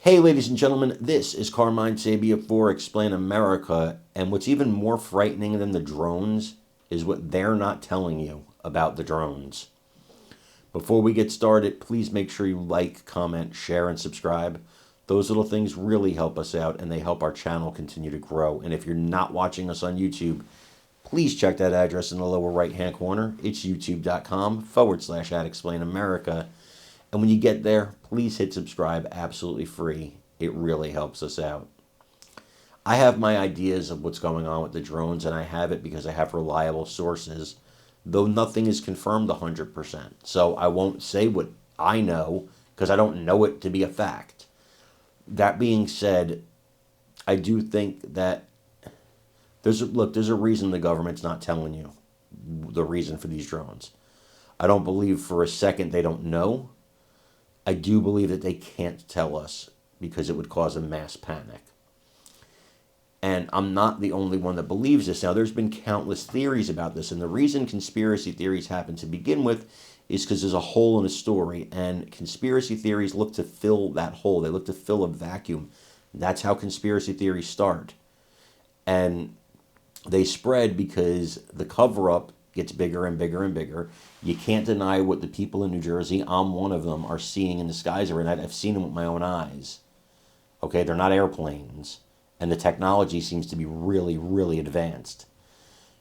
Hey, ladies and gentlemen, this is Carmine Sabia for Explain America. And what's even more frightening than the drones is what they're not telling you about the drones. Before we get started, please make sure you like, comment, share, and subscribe. Those little things really help us out and they help our channel continue to grow. And if you're not watching us on YouTube, please check that address in the lower right hand corner. It's youtube.com/@explainamerica. And when you get there, please hit subscribe, absolutely free. It really helps us out. I have my ideas of what's going on with the drones, and I have it because I have reliable sources, though nothing is confirmed 100%. So I won't say what I know because I don't know it to be a fact. That being said, I do think that there's a reason the government's not telling you the reason for these drones. I don't believe for a second they don't know. I do believe that they can't tell us because it would cause a mass panic. And I'm not the only one that believes this. Now, there's been countless theories about this, and the reason conspiracy theories happen to begin with is because there's a hole in a story, and conspiracy theories look to fill that hole. They look to fill a vacuum. That's how conspiracy theories start. And they spread because the cover-up gets bigger and bigger and bigger. You can't deny what the people in New Jersey, I'm one of them, are seeing in the skies every night. I've seen them with my own eyes. Okay, they're not airplanes. And the technology seems to be really, really advanced.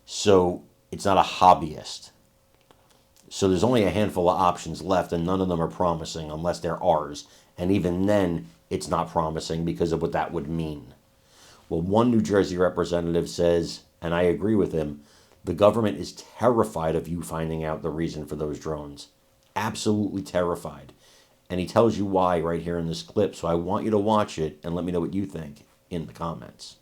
So it's not a hobbyist. So there's only a handful of options left, and none of them are promising unless they're ours. And even then, it's not promising because of what that would mean. Well, one New Jersey representative says, and I agree with him, the government is terrified of you finding out the reason for those drones. Absolutely terrified. And he tells you why right here in this clip. So I want you to watch it and let me know what you think in the comments.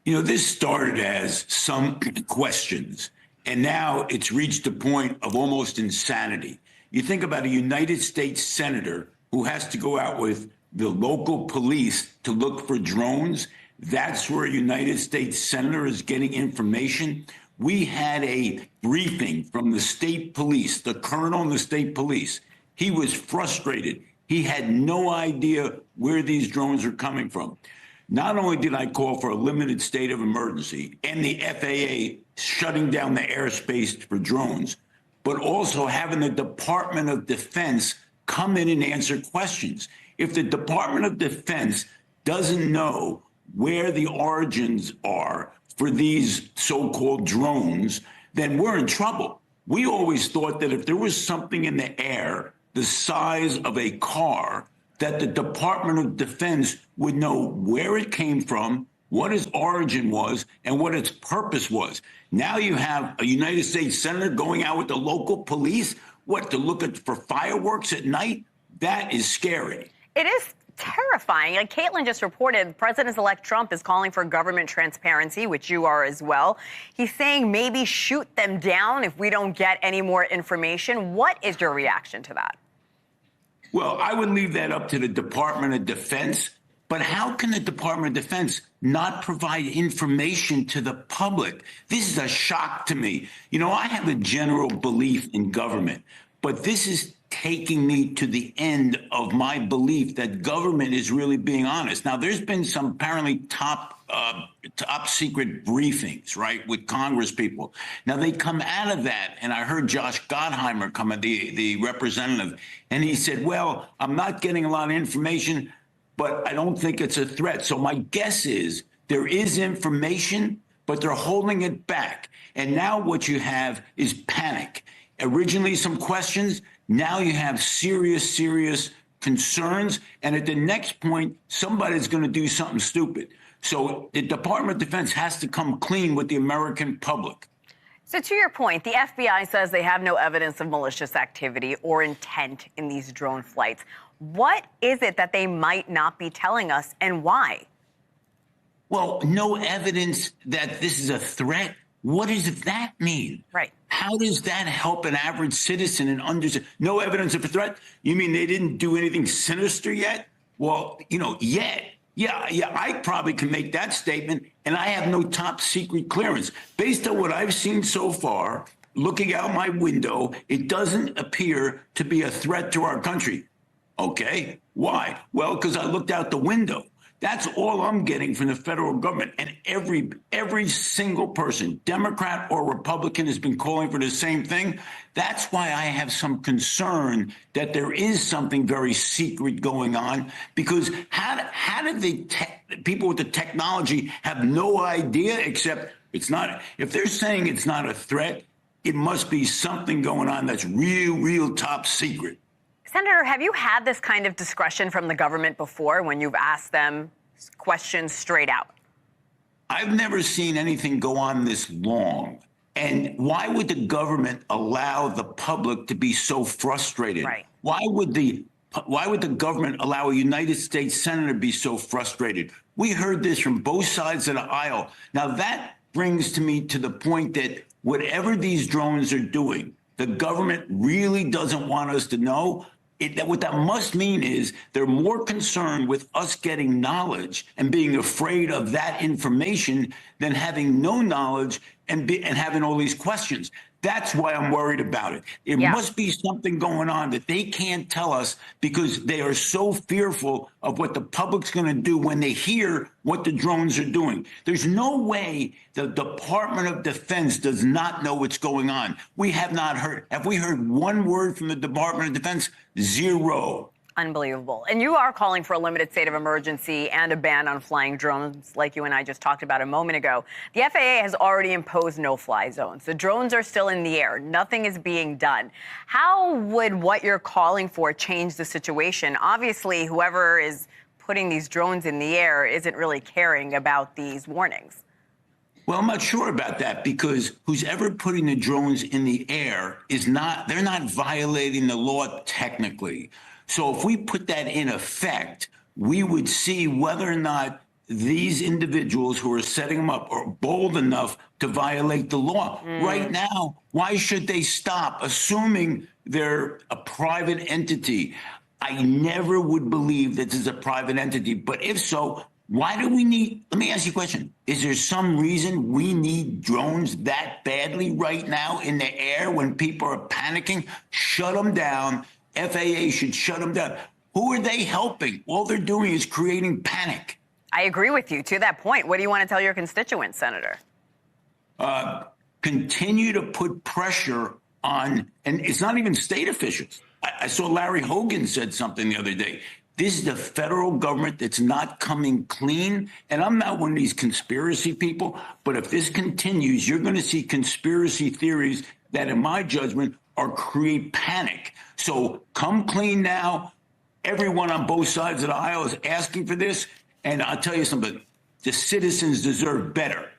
You know, this started as some questions, and now it's reached a point of almost insanity. You think about a United States senator who has to go out with the local police to look for drones. That's where a United States senator is getting information. We had a briefing from the state police, the colonel in the state police. He was frustrated. He had no idea where these drones are coming from. Not only did I call for a limited state of emergency and the FAA shutting down the airspace for drones, but also having the Department of Defense come in and answer questions. If the Department of Defense doesn't know where the origins are for these so-called drones, then we're in trouble. We always thought that if there was something in the air the size of a car, that the Department of Defense would know where it came from, what its origin was, and what its purpose was. Now you have a United States senator going out with the local police, to look for fireworks at night? That is scary. It is terrifying. Like Caitlin just reported, President-elect Trump is calling for government transparency, which you are as well. He's saying maybe shoot them down if we don't get any more information. What is your reaction to that? Well, I would leave that up to the Department of Defense. But how can the Department of Defense not provide information to the public? This is a shock to me. You know, I have a general belief in government, but this is taking me to the end of my belief that government is really being honest. Now, there's been some apparently top secret briefings, right, with Congress people. Now, they come out of that, and I heard Josh Gottheimer come, the representative, and he said, well, I'm not getting a lot of information, but I don't think it's a threat. So my guess is there is information, but they're holding it back. And now what you have is panic. Originally, some questions. Now you have serious concerns. And at the next point, somebody's going to do something stupid. So the Department of Defense has to come clean with the American public. So to your point, the FBI says they have no evidence of malicious activity or intent in these drone flights. What is it that they might not be telling us, and why? Well, no evidence that this is a threat. What does that mean? Right. How does that help an average citizen and understand? No evidence of a threat? You mean they didn't do anything sinister yet? Well, yet. Yeah, I probably can make that statement, and I have no top secret clearance. Based on what I've seen so far, looking out my window, it doesn't appear to be a threat to our country. Okay. Why? Well, because I looked out the window. That's all I'm getting from the federal government. And every single person, Democrat or Republican, has been calling for the same thing. That's why I have some concern that there is something very secret going on. Because how did the people with the technology have no idea, except it's not, if they're saying it's not a threat, it must be something going on that's real top secret. Senator, have you had this kind of discretion from the government before when you've asked them questions straight out? I've never seen anything go on this long. And why would the government allow the public to be so frustrated? Right. Why would the government allow a United States senator to be so frustrated? We heard this from both sides of the aisle. Now that brings to me to the point that whatever these drones are doing, the government really doesn't want us to know. What that must mean is they're more concerned with us getting knowledge and being afraid of that information than having no knowledge and having all these questions. That's why I'm worried about it. It must be something going on that they can't tell us because they are so fearful of what the public's going to do when they hear what the drones are doing. There's no way the Department of Defense does not know what's going on. We have not heard. Have we heard one word from the Department of Defense? Zero. Unbelievable. And you are calling for a limited state of emergency and a ban on flying drones, like you and I just talked about a moment ago. The FAA has already imposed no-fly zones. The drones are still in the air. Nothing is being done. How would what you're calling for change the situation? Obviously, whoever is putting these drones in the air isn't really caring about these warnings. Well, I'm not sure about that because who's ever putting the drones in the air they're not violating the law technically. So if we put that in effect, we would see whether or not these individuals who are setting them up are bold enough to violate the law. Right now, why should they stop, assuming they're a private entity? I never would believe that this is a private entity, but if so, why do we need, let me ask you a question. Is there some reason we need drones that badly right now in the air when people are panicking? Shut them down. FAA should shut them down. Who are they helping? All they're doing is creating panic. I agree with you. To that point, what do you want to tell your constituents, Senator? Continue to put pressure on, and it's not even state officials. I saw Larry Hogan said something the other day. This is the federal government that's not coming clean. And I'm not one of these conspiracy people, but if this continues, you're going to see conspiracy theories that, in my judgment, create panic. So come clean now. Everyone on both sides of the aisle is asking for this. And I'll tell you something, the citizens deserve better.